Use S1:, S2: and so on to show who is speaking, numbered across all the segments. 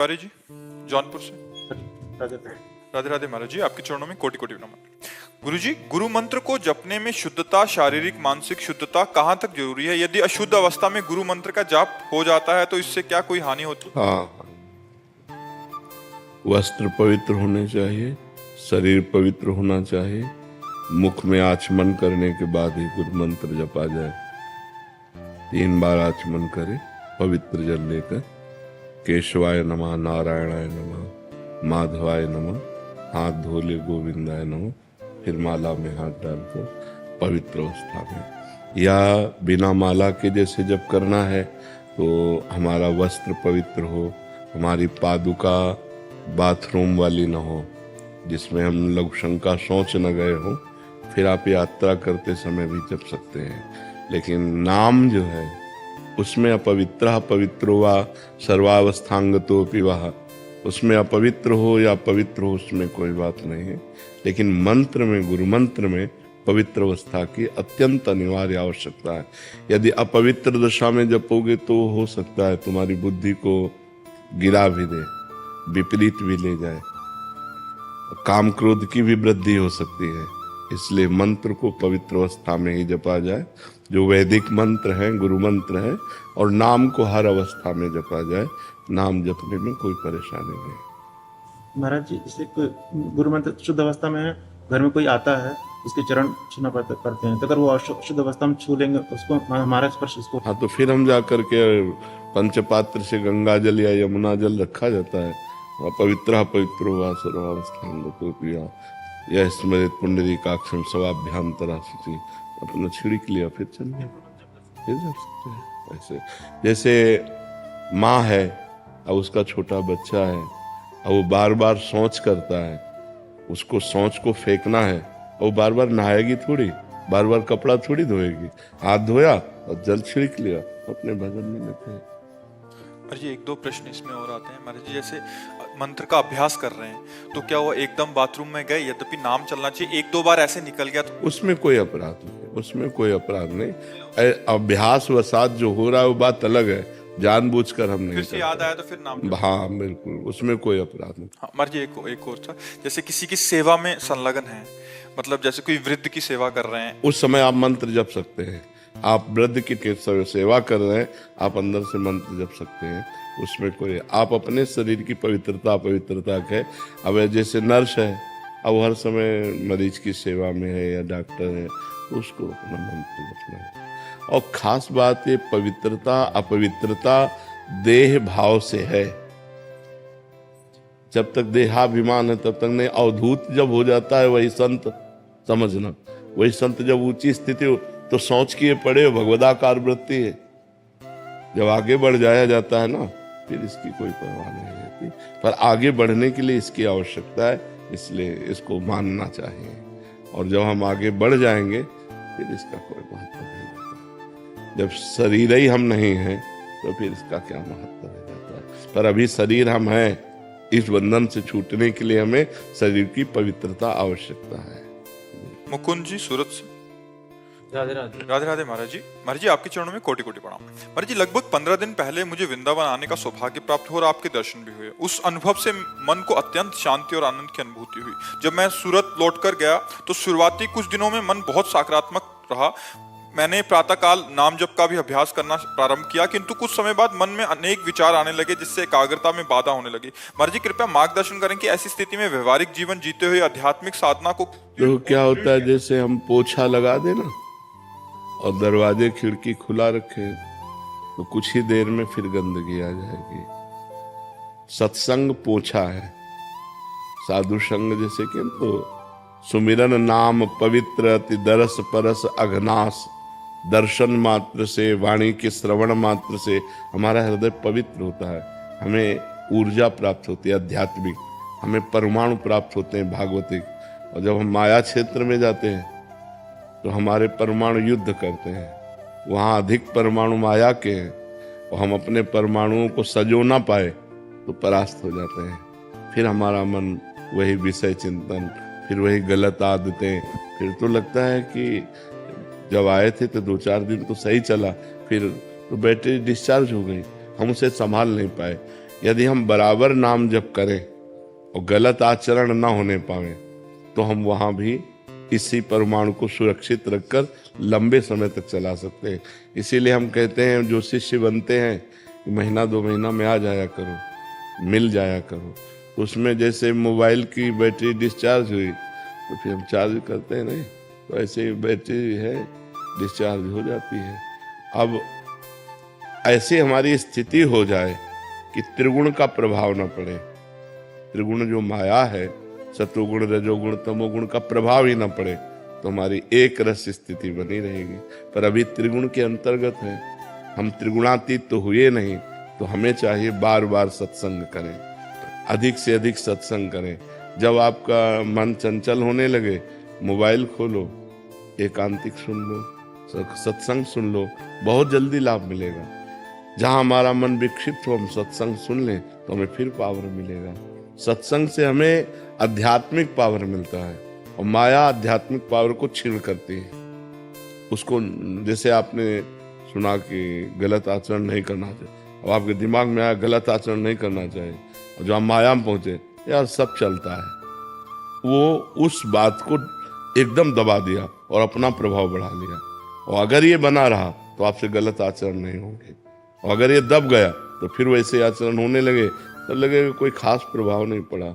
S1: तिवारी जी जौनपुर से।
S2: राधे
S1: राधे राधे महाराज जी, आपके चरणों में कोटि कोटि नमन। गुरु जी, गुरु मंत्र को जपने में शुद्धता, शारीरिक मानसिक शुद्धता कहाँ तक जरूरी है? यदि अशुद्ध अवस्था में गुरु मंत्र का जाप हो जाता है तो इससे क्या कोई हानि होती है?
S3: हाँ, वस्त्र पवित्र होने चाहिए, शरीर पवित्र होना चाहिए। मुख में आचमन करने के बाद ही गुरु मंत्र जपा जाए। 3 बार आचमन करे पवित्र जल लेकर। केशवाय नमः, नारायणाय नमः, माधवाय नमः, हाथ धोले गोविंदाय नमः, फिर माला में हाथ डालकर पवित्र अवस्था में, या बिना माला के जैसे जब करना है तो हमारा वस्त्र पवित्र हो, हमारी पादुका बाथरूम वाली न हो जिसमें हम लघुशंका शौच न गए हो, फिर आप यात्रा करते समय भी जप सकते हैं। लेकिन नाम जो है उसमें अपवित्र पवित्रो वा सर्वावस्थांगतो पिवाह, उसमें अपवित्र हो या पवित्र हो उसमें कोई बात नहीं है। लेकिन मंत्र में, गुरु मंत्र में पवित्र अवस्था की अत्यंत अनिवार्य आवश्यकता है। यदि अपवित्र दशा में जपोगे तो हो सकता है तुम्हारी बुद्धि को गिरा भी दे, विपरीत भी ले जाए, काम क्रोध की भी वृद्धि हो सकती है। इसलिए मंत्र को पवित्र अवस्था में ही जपा जाए, जो वैदिक मंत्र हैं, गुरु मंत्र हैं, और नाम को हर अवस्था में जपा जाए। नाम जपने में कोई परेशानी नहीं।
S2: महाराज जी, जैसे गुरु मंत्र शुद्ध अवस्था में है, घर में कोई आता है उसके चरण छूना पड़ते हैं, तो अगर वो अशुद्ध अवस्था में छू लेंगे उसको हमारा स्पर्श उसको,
S3: हाँ, तो फिर हम जा करके पंचपात्र से गंगा जल या यमुना जल रखा जाता है। पवित्र पवित्रो वा सर्वावस्थांगतो पिया यह स्मृत पुंडरीकाक्षम स्वाभ्यांतरा शुचि, अपना छिड़क लिया फिर चल गया, फिर जा सकते हैं। ऐसे जैसे माँ है और उसका छोटा बच्चा है और वो बार बार शौच करता है, उसको शौच को फेंकना है और बार बार नहाएगी थोड़ी, बार बार कपड़ा थोड़ी धोएगी। हाथ धोया और जल छिड़क लिया, अपने भजन में लेते हैं।
S1: महाराज जी, 1-2 प्रश्न इसमें और आते हैं। महाराज जी, जैसे मंत्र का अभ्यास कर रहे हैं तो क्या वो एकदम बाथरूम में गए, यद्यपि नाम चलना चाहिए, 1-2 बार ऐसे निकल गया तो
S3: उसमें कोई अपराध नहीं, उसमें कोई अपराध नहीं। अभ्यास वसात जो हो रहा है वो बात अलग है, जानबूझकर हम नहीं
S1: फिर से याद आया तो फिर नाम।
S3: हाँ बिल्कुल, उसमें कोई अपराध नहीं।
S1: हाँ महाराज जी, एक और था, जैसे किसी की सेवा में संलग्न है, मतलब जैसे कोई वृद्ध की सेवा कर रहे हैं,
S3: उस समय आप मंत्र जप सकते हैं। आप वृद्ध की सेवा कर रहे हैं, आप अंदर से मंत्र जप सकते हैं, उसमें कोई, आप अपने शरीर की पवित्रता है। अब जैसे नर्स है, अब हर समय मरीज की सेवा में है या डॉक्टर है, तो उसको अपना मंत्र जपना है। और खास बात ये पवित्रता अपवित्रता देह भाव से है। जब तक देहाभिमान है तब तक नहीं। अवधूत जब हो जाता है वही संत समझना, वही संत जब ऊंची स्थिति हो तो सोच किए पड़े हो, भगवदाकार वृत्ति है। जब आगे बढ़ जाया जाता है ना, फिर इसकी कोई परवाह नहीं रहती। पर आगे बढ़ने के लिए इसकी आवश्यकता है, इसलिए इसको मानना चाहिए। और जब हम आगे बढ़ जाएंगे फिर इसका कोई महत्व नहीं रहता। जब शरीर ही हम नहीं हैं तो फिर इसका क्या महत्व रह जाता है। पर अभी शरीर हम हैं, इस बंधन से छूटने के लिए हमें शरीर की पवित्रता आवश्यकता है।
S1: मुकुंद जी सूरत से।
S2: राधे राधे।
S1: राधे राधे महाराज जी। महाराज जी, आपके चरणों में कोटि कोटि प्रणाम। महाराज जी, लगभग 15 दिन पहले मुझे वृंदावन आने का सौभाग्य प्राप्त हुआ और आपके दर्शन भी हुए। उस अनुभव से मन को अत्यंत शांति और आनंद की अनुभूति हुई। जब मैं सूरत लौटकर गया तो शुरुआती कुछ दिनों में मन बहुत सकारात्मक रहा। मैंने प्रातःकाल नाम जप का भी अभ्यास करना प्रारंभ किया, किंतु कुछ समय बाद मन में अनेक विचार आने लगे जिससे एकाग्रता में बाधा होने लगी। महाराज जी, कृपया मार्गदर्शन करें कि ऐसी स्थिति में व्यवहारिक जीवन जीते हुए आध्यात्मिक साधना को
S3: तो क्या होता है, जैसे हम पोछा लगा देना और दरवाजे खिड़की खुला रखे तो कुछ ही देर में फिर गंदगी आ जाएगी। सत्संग पोछा है, साधु संग जैसे कि तो सुमिरन नाम पवित्र अति दरस परस अघनाश, दर्शन मात्र से, वाणी के श्रवण मात्र से हमारा हृदय पवित्र होता है। हमें ऊर्जा प्राप्त होती है आध्यात्मिक, हमें परमाणु प्राप्त होते हैं भागवतिक। और जब हम माया क्षेत्र में जाते हैं तो हमारे परमाणु युद्ध करते हैं, वहाँ अधिक परमाणु माया के हैं और हम अपने परमाणुओं को सजो ना पाए तो परास्त हो जाते हैं। फिर हमारा मन वही विषय चिंतन, फिर वही गलत आदतें, फिर तो लगता है कि जब आए थे तो 2-4 दिन तो सही चला, फिर तो बैटरी डिस्चार्ज हो गई, हम उसे संभाल नहीं पाए। यदि हम बराबर नाम जप करें और गलत आचरण ना होने पाए तो हम वहां भी इसी परमाणु को सुरक्षित रखकर लंबे समय तक चला सकते हैं। इसीलिए हम कहते हैं जो शिष्य बनते हैं कि महीना 2 महीना में आ जाया करो, मिल जाया करो। उसमें जैसे मोबाइल की बैटरी डिस्चार्ज हुई तो फिर हम चार्ज करते हैं नहीं, तो ऐसे ही बैटरी है डिस्चार्ज हो जाती है। अब ऐसी हमारी स्थिति हो जाए कि त्रिगुण का प्रभाव न पड़े, त्रिगुण जो माया है सतोगुण रजोगुण तमोगुण का प्रभाव ही न पड़े तो हमारी एक रस स्थिति बनी रहेगी। पर अभी त्रिगुण के अंतर्गत है, हम त्रिगुणातीत तो हुए नहीं, तो हमें चाहिए बार बार सत्संग करें, अधिक से अधिक सत्संग करें। जब आपका मन चंचल होने लगे मोबाइल खोलो, एकांतिक सुन लो, सत्संग सुन लो, बहुत जल्दी लाभ मिलेगा। जहां हमारा मन विक्षिप्त हो हम सत्संग सुन लें तो हमें फिर पावर मिलेगा। सत्संग से हमें आध्यात्मिक पावर मिलता है और माया आध्यात्मिक पावर को छीन करती है। उसको जैसे आपने सुना कि गलत आचरण नहीं करना चाहिए, और आपके दिमाग में आया गलत आचरण नहीं करना चाहिए, और जो आप माया में पहुंचे यार सब चलता है, वो उस बात को एकदम दबा दिया और अपना प्रभाव बढ़ा लिया। और अगर ये बना रहा तो आपसे गलत आचरण नहीं होंगे, और अगर ये दब गया तो फिर वैसे आचरण होने लगे तो लगेगा कोई खास प्रभाव नहीं पड़ा।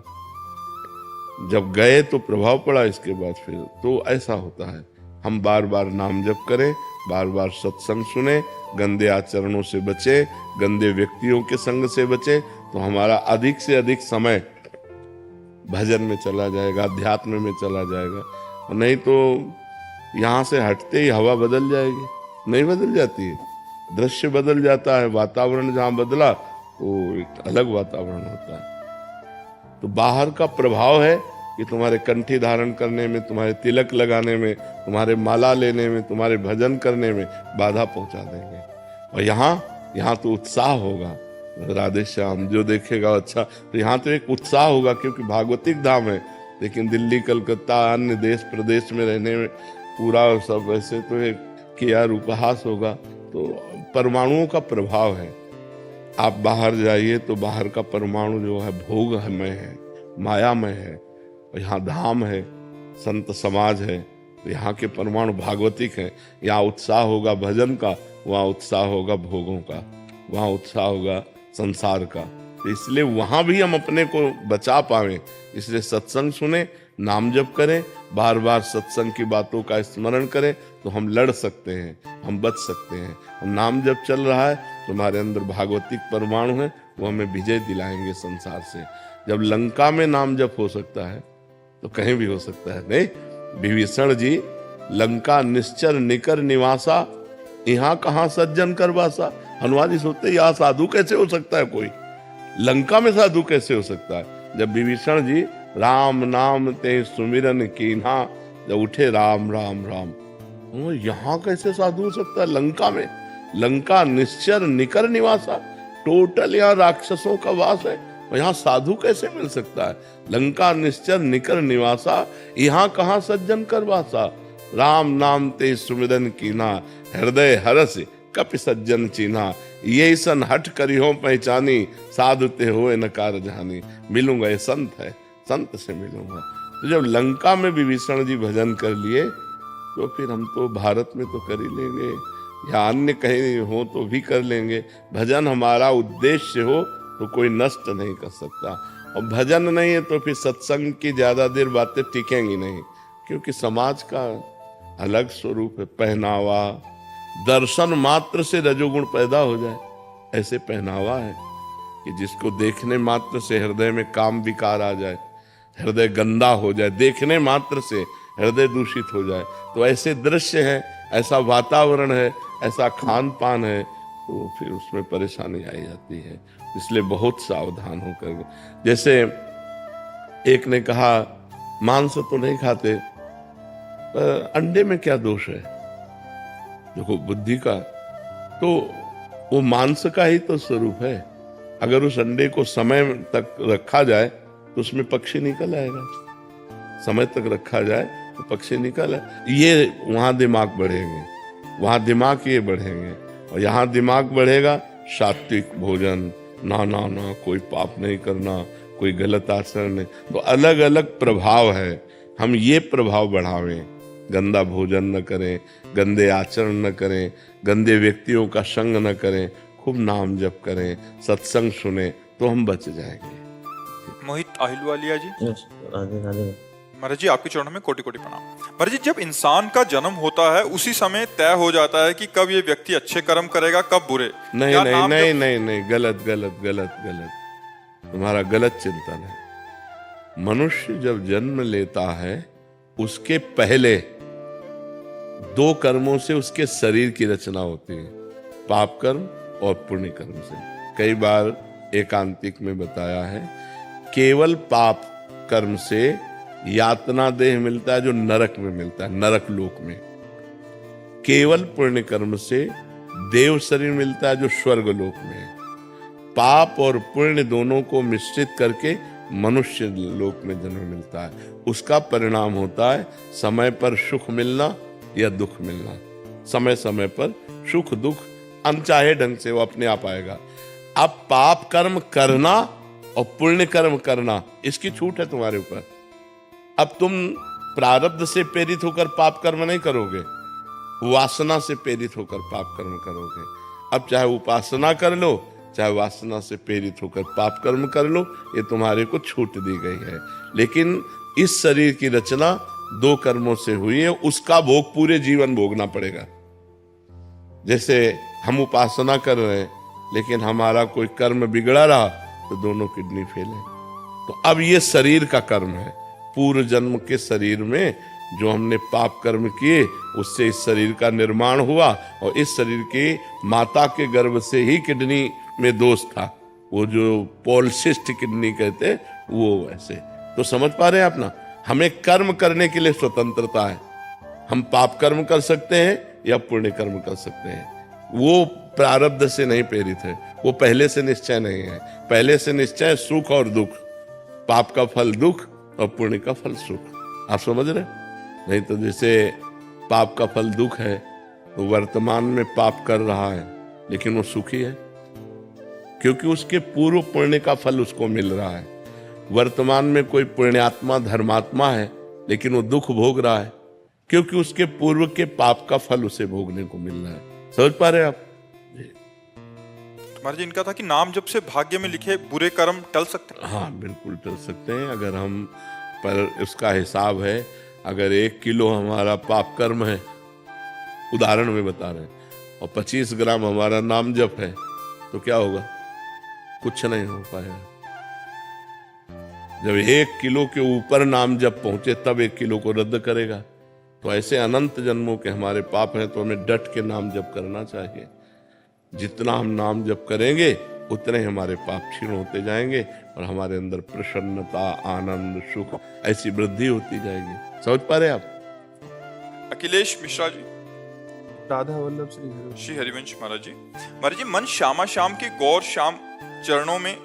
S3: जब गए तो प्रभाव पड़ा, इसके बाद फिर तो ऐसा होता है। हम बार बार नाम जप करें, बार बार सत्संग सुने, गंदे आचरणों से बचे, गंदे व्यक्तियों के संग से बचे, तो हमारा अधिक से अधिक समय भजन में चला जाएगा, अध्यात्म में चला जाएगा। और नहीं तो यहाँ से हटते ही हवा बदल जाएगी, नहीं बदल जाती है, दृश्य बदल जाता है, वातावरण जहाँ बदला तो एक अलग वातावरण होता है। तो बाहर का प्रभाव है कि तुम्हारे कंठी धारण करने में, तुम्हारे तिलक लगाने में, तुम्हारे माला लेने में, तुम्हारे भजन करने में बाधा पहुंचा देंगे। और यहाँ तो उत्साह होगा, राधे श्याम जो देखेगा अच्छा, तो यहाँ तो एक उत्साह होगा क्योंकि भागवतिक धाम है। लेकिन दिल्ली कलकत्ता अन्य देश प्रदेश में रहने में पूरा सब ऐसे तो एक किया उपहास होगा। तो परमाणुओं का प्रभाव है, आप बाहर जाइए तो बाहर का परमाणु जो है भोगमय है, मायामय है। और यहाँ धाम है, संत समाज है, तो यहाँ के परमाणु भागवतिक हैं। यहाँ उत्साह होगा भजन का, वहाँ उत्साह होगा भोगों का, वहाँ उत्साह होगा संसार का। तो इसलिए वहाँ भी हम अपने को बचा पाएं, इसलिए सत्संग सुने, नाम जप करें, बार बार सत्संग की बातों का स्मरण करें, तो हम लड़ सकते हैं, हम बच सकते हैं। हम नाम जप चल रहा है, तुम्हारे अंदर भागवतिक परमाणु है, वो हमें विजय दिलाएंगे संसार से। जब लंका में नाम जप हो सकता है तो कहीं भी हो सकता है। नहीं, विभीषण जी लंका निश्चर निकर निवासा, यहाँ कहाँ सज्जन कर वासा। हनुमान जी सोचते यहाँ साधु कैसे हो सकता है, कोई लंका में साधु कैसे हो सकता है। जब विभीषण जी राम नाम ते सुमिरन कीन्हा, जब उठे राम राम राम, यहाँ कैसे साधु हो सकता है लंका में। लंका निश्चर निकर निवासा, टोटल यहाँ राक्षसों का वास है, और यहाँ साधु कैसे मिल सकता है। लंका निश्चर निकर निवासा, यहाँ कहाँ सज्जन कर वासा। राम नाम ते सुमिरन कीन्हा, हृदय हरस कपि सज्जन चीन्हा। ये सन हट करी हो पहचानी, साधु ते होए नकार जहानी। मिलूंगा, ये संत है, संत से मिलूंगा। तो जब लंका में विभीषण जी भजन कर लिए तो फिर हम तो भारत में तो कर ही लेंगे, या अन्य कहीं हो तो भी कर लेंगे। भजन हमारा उद्देश्य हो तो कोई नष्ट नहीं कर सकता, और भजन नहीं है तो फिर सत्संग की ज्यादा देर बातें टिकेंगी नहीं, क्योंकि समाज का अलग स्वरूप है। पहनावा, दर्शन मात्र से रजोगुण पैदा हो जाए, ऐसे पहनावा है कि जिसको देखने मात्र से हृदय में काम विकार आ जाए, हृदय गंदा हो जाए, देखने मात्र से हृदय दूषित हो जाए। तो ऐसे दृश्य है, ऐसा वातावरण है, ऐसा खान पान है, तो फिर उसमें परेशानी आई जाती है। इसलिए बहुत सावधान होकर। जैसे एक ने कहा मांस तो नहीं खाते, पर अंडे में क्या दोष है। देखो बुद्धि का तो वो मांस का ही तो स्वरूप है। अगर उस अंडे को समय तक रखा जाए तो उसमें पक्षी निकल आएगा, समय तक रखा जाए तो पक्षी निकल आए। ये वहां दिमाग बढ़ेंगे, वहां दिमाग ये बढ़ेंगे, और यहाँ दिमाग बढ़ेगा सात्विक भोजन, ना ना ना, कोई पाप नहीं करना, कोई गलत आचरण नहीं। तो अलग अलग प्रभाव है, हम ये प्रभाव बढ़ावें। गंदा भोजन न करें, गंदे आचरण न करें, गंदे व्यक्तियों का संग न करें, खूब नाम जप करें, सत्संग सुने, तो हम बच जाएंगे।
S1: मोहित आहिलवालिया जी।
S2: यस, राधे राधे।
S1: महाराज जी आपके चरणों में कोटि कोटि प्रणाम। महाराज जी जब इंसान का जन्म होता है उसी समय तय हो जाता है कि कब ये व्यक्ति अच्छे कर्म करेगा कब बुरे।
S3: नहीं
S1: क्या
S3: नहीं
S1: नाम
S3: नहीं
S1: जप-
S3: नहीं नहीं, गलत गलत गलत गलत, तुम्हारा गलत चिंतन है। मनुष्य जब जन्म लेता है उसके पहले 2 कर्मों से उसके शरीर की रचना होती है, पाप कर्म और पुण्य कर्म से। कई बार एकांतिक में बताया है, केवल पाप कर्म से यातना देह मिलता है जो नरक में मिलता है, नरक लोक में। केवल पुण्य कर्म से देव शरीर मिलता है जो स्वर्ग लोक में है। पाप और पुण्य दोनों को मिश्रित करके मनुष्य लोक में जन्म मिलता है। उसका परिणाम होता है समय पर सुख मिलना या दुख मिलना। समय समय पर सुख दुख अनचाहे ढंग से वो अपने आप आएगा। अब पाप कर्म करना और पुण्य कर्म करना, इसकी छूट है तुम्हारे ऊपर। अब तुम प्रारब्ध से प्रेरित होकर पाप कर्म नहीं करोगे, वासना से प्रेरित होकर पाप कर्म करोगे। अब चाहे उपासना कर लो, चाहे वासना से प्रेरित होकर पाप कर्म कर लो, ये तुम्हारे को छूट दी गई है। लेकिन इस शरीर की रचना 2 कर्मों से हुई है, उसका भोग पूरे जीवन भोगना पड़ेगा। जैसे हम उपासना कर रहे हैं लेकिन हमारा कोई कर्म बिगड़ा रहा तो दोनों किडनी फेल है। तो अब ये शरीर का कर्म है। पूर्व जन्म के शरीर में जो हमने पाप कर्म किए उससे इस शरीर का निर्माण हुआ, और इस शरीर के माता के गर्भ से ही किडनी में दोष था, वो जो पॉलिसिस्ट किडनी कहते हैं वो वैसे। तो समझ पा रहे हैं आप ना, हमें कर्म करने के लिए स्वतंत्रता है। हम पाप कर्म कर सकते हैं या पुण्य कर्म कर सकते हैं, वो प्रारब्ध से नहीं प्रेरित है, वो पहले से निश्चय नहीं है। पहले से निश्चय सुख और दुख, पाप का फल दुख और पुण्य का फल सुख। आप समझ रहे? नहीं तो जैसे पाप का फल दुख है तो वर्तमान में पाप कर रहा है लेकिन वो सुखी है, क्योंकि उसके पूर्व पुण्य का फल उसको मिल रहा है। वर्तमान में कोई पुण्यात्मा धर्मात्मा है लेकिन वो दुख भोग रहा है, क्योंकि उसके पूर्व के पाप का फल उसे भोगने को मिल रहा है। समझ पा रहे आप?
S1: महाराज जी इनका था कि नाम जब से भाग्य में लिखे बुरे कर्म टल सकते हैं।
S3: हाँ बिल्कुल टल सकते हैं, अगर हम पर उसका हिसाब है। अगर 1 किलो हमारा पाप कर्म है, उदाहरण में बता रहे हैं, और 25 ग्राम हमारा नाम जप है, तो क्या होगा? कुछ नहीं हो पाएगा। जब 1 किलो के ऊपर नाम जप पहुंचे तब 1 किलो को रद्द करेगा। तो ऐसे अनंत जन्मों के हमारे पाप हैं, तो हमें डट के नाम जप करना चाहिए। जितना हम नाम जप करेंगे उतने हमारे पाप क्षीण होते जाएंगे और हमारे अंदर प्रसन्नता, आनंद, सुख ऐसी वृद्धि होती जाएगी। समझ पा रहे आप?
S1: अखिलेश मिश्रा जी।
S4: राधा वल्लभ श्री
S1: श्री हरिवंश महाराज जी। महाराज जी मन श्यामा श्याम के गौर श्याम चरणों में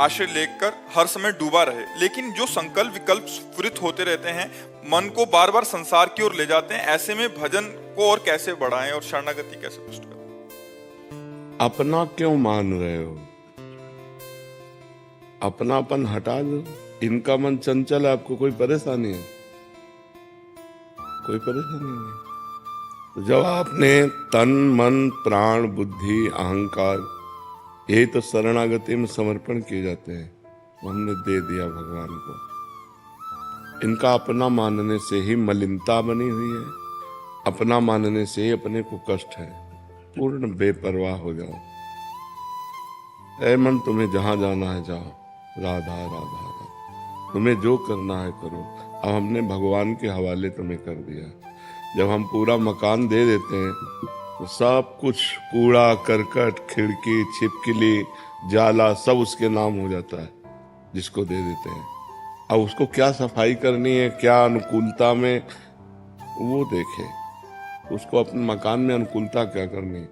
S1: आश्रय लेकर हर समय डूबा रहे, लेकिन जो संकल्प विकल्प स्फुरित होते रहते हैं मन को बार बार संसार की ओर ले जाते हैं। ऐसे में भजन को और कैसे बढ़ाएं और शरणागति कैसे पुष्ट करें?
S3: अपना क्यों मान रहे हो? अपनापन हटा दो। इनका मन चंचल है, आपको कोई परेशानी है? कोई परेशानी नहीं। तो जब आपने तन मन प्राण बुद्धि अहंकार, यही तो शरणागति में समर्पण किए जाते हैं, वो हमने दे दिया भगवान को। इनका अपना मानने से ही मलिनता बनी हुई है, अपना मानने से ही अपने को कष्ट है। पूर्ण बेपरवाह हो जाओ। ऐ मन, तुम्हें जहां जाना है जाओ, राधा राधा राधा, तुम्हें जो करना है करो। अब हमने भगवान के हवाले तुम्हें कर दिया। जब हम पूरा मकान दे देते हैं तो सब कुछ कूड़ा करकट खिड़की छिपकली जाला सब उसके नाम हो जाता है, जिसको दे देते हैं। अब उसको क्या सफाई करनी है, क्या अनुकूलता में, वो देखे। उसको अपने मकान में अनुकूलता क्या करनी है।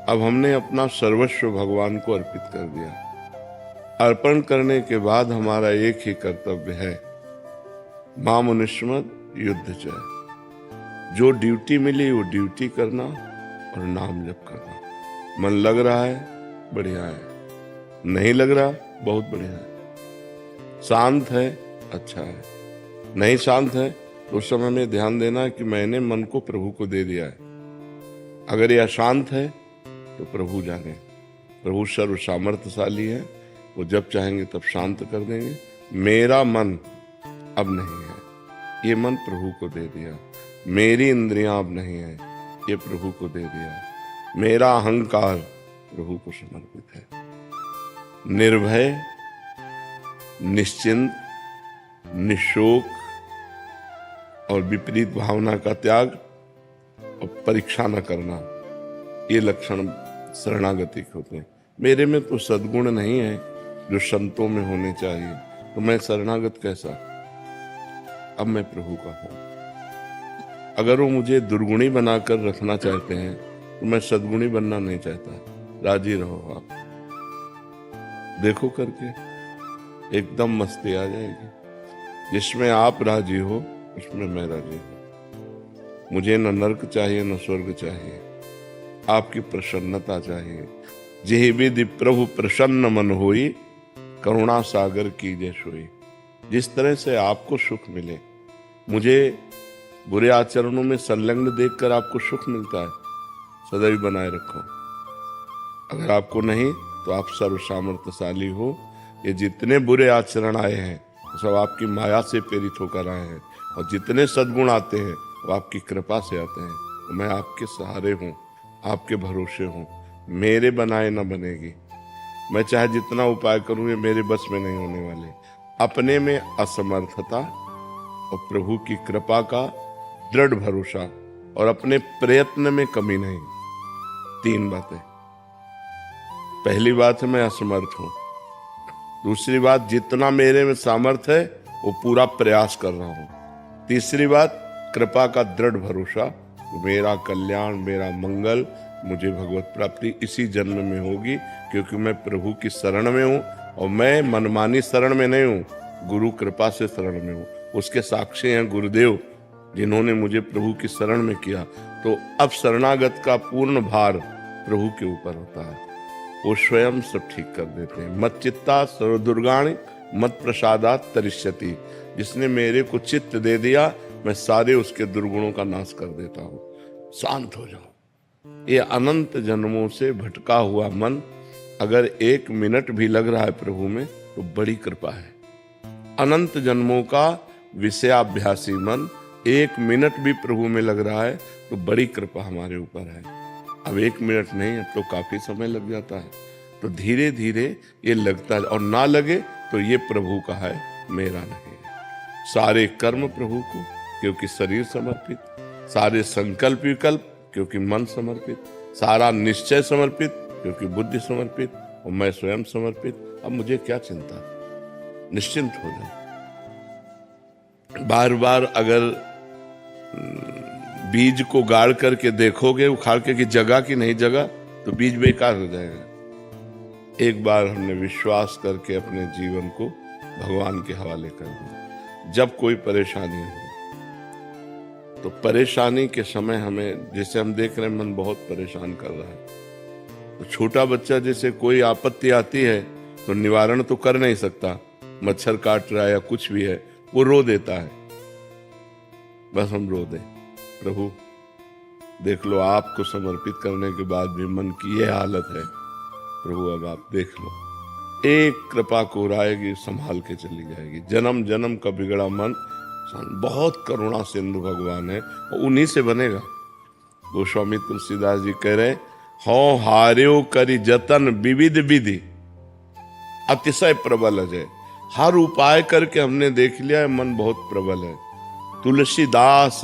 S3: अब हमने अपना सर्वस्व भगवान को अर्पित कर दिया। अर्पण करने के बाद हमारा एक ही कर्तव्य है, मामुनिष्मद युद्ध चय। जो ड्यूटी मिली वो ड्यूटी करना और नाम जप करना। मन लग रहा है बढ़िया है, नहीं लग रहा, बहुत बढ़िया है। शांत है, अच्छा है। नहीं शांत है तो उस समय में ध्यान देना कि मैंने मन को प्रभु को दे दिया है। अगर यह अशांत है तो प्रभु जाने। प्रभु सर्व सामर्थ्यशाली है, वो जब चाहेंगे तब शांत कर देंगे। मेरा मन अब नहीं है, ये मन प्रभु को दे दिया। मेरी इंद्रियां अब नहीं है, ये प्रभु को दे दिया। मेरा अहंकार प्रभु को समर्पित है। निर्भय, निश्चिंत, निशोक और विपरीत भावना का त्याग और परीक्षा न करना, ये लक्षण शरणागति के होते हैं। मेरे में तो सद्गुण नहीं है जो संतों में होने चाहिए, तो मैं शरणागत कैसा? अब मैं प्रभु का हूं। अगर वो मुझे दुर्गुणी बनाकर रखना चाहते हैं तो मैं सद्गुणी बनना नहीं चाहता। राजी रहो आप, देखो करके एकदम मस्ती आ जाएगी। जिसमें आप राजी हो उसमें मैं राजी हूं। मुझे न नरक चाहिए न स्वर्ग चाहिए, आपकी प्रसन्नता चाहिए। जेहि विधि प्रभु प्रसन्न मन होई, करुणा सागर कीजे सोई। जिस तरह से आपको सुख मिले, मुझे बुरे आचरणों में संलग्न देखकर आपको सुख मिलता है, सदैव बनाए रखो। अगर आपको नहीं तो आप सर्व सामर्थ्यशाली हो। ये जितने बुरे आचरण आए हैं वो सब आपकी माया से प्रेरित होकर आए हैं, और जितने सद्गुण आते हैं वो आपकी कृपा से आते हैं। तो मैं आपके सहारे हूँ, आपके भरोसे हूँ। मेरे बनाए न बनेगी। मैं चाहे जितना उपाय करूँ ये मेरे बस में नहीं होने वाले। अपने में असमर्थता और प्रभु की कृपा का दृढ़ भरोसा, और अपने प्रयत्न में कमी नहीं। 3 बातें। पहली बात है मैं असमर्थ हूं। दूसरी बात, जितना मेरे में सामर्थ्य है वो पूरा प्रयास कर रहा हूं। तीसरी बात, कृपा का दृढ़ भरोसा, मेरा कल्याण, मेरा मंगल, मुझे भगवत प्राप्ति इसी जन्म में होगी, क्योंकि मैं प्रभु की शरण में हूं। और मैं मनमानी शरण में नहीं हूं, गुरु कृपा से शरण में हूं। उसके साक्षी हैं गुरुदेव, जिन्होंने मुझे प्रभु की शरण में किया। तो अब शरणागत का पूर्ण भार प्रभु के ऊपर होता है, वो स्वयं सब ठीक कर देते हैं। मत चित्ता सर्वदुर्गाणि मत प्रसादात तरिष्यति। जिसने मेरे को चित्त दे दिया, मैं सारे उसके दुर्गुणों का नाश कर देता हूँ। शांत हो जाओ। ये अनंत जन्मों से भटका हुआ मन अगर 1 मिनट भी लग रहा है प्रभु में तो बड़ी कृपा है। अनंत जन्मों का विषयाभ्यासी मन 1 मिनट भी प्रभु में लग रहा है तो बड़ी कृपा हमारे ऊपर है। अब 1 मिनट नहीं, अब तो काफी समय लग जाता है। तो धीरे धीरे ये लगता है, और ना लगे तो ये प्रभु का है, मेरा नहीं है। सारे कर्म प्रभु को, क्योंकि शरीर समर्पित। सारे संकल्प विकल्प, क्योंकि मन समर्पित। सारा निश्चय समर्पित, क्योंकि बुद्धि समर्पित, और मैं स्वयं समर्पित। अब मुझे क्या चिंता, निश्चिंत हो जाए। बार बार अगर बीज को गाड़ करके देखोगे उखाड़ के कि जगह की नहीं जगह, तो बीज बेकार हो जाएगा। एक बार हमने विश्वास करके अपने जीवन को भगवान के हवाले कर दिया। जब कोई परेशानी हो तो परेशानी के समय हमें, जैसे हम देख रहे हैं मन बहुत परेशान कर रहा है, तो छोटा बच्चा जैसे कोई आपत्ति आती है तो निवारण तो कर नहीं सकता, मच्छर काट रहा है या कुछ भी है, वो रो देता है। बस हम रो दें, प्रभु देख लो, आपको समर्पित करने के बाद भी मन की ये हालत है, प्रभु अब आप देख लो। एक कृपा को राएगी, संभाल के चली जाएगी। जन्म जन्म का बिगड़ा मन, बहुत करुणा सिंधु भगवान है, और उन्हीं से बनेगा। गोस्वामी तुलसीदास जी कह रहे, हो हार्यो करी जतन विविध विधि, अतिशय प्रबल अजय। हर उपाय करके हमने देख लिया है, मन बहुत प्रबल है। तुलसीदास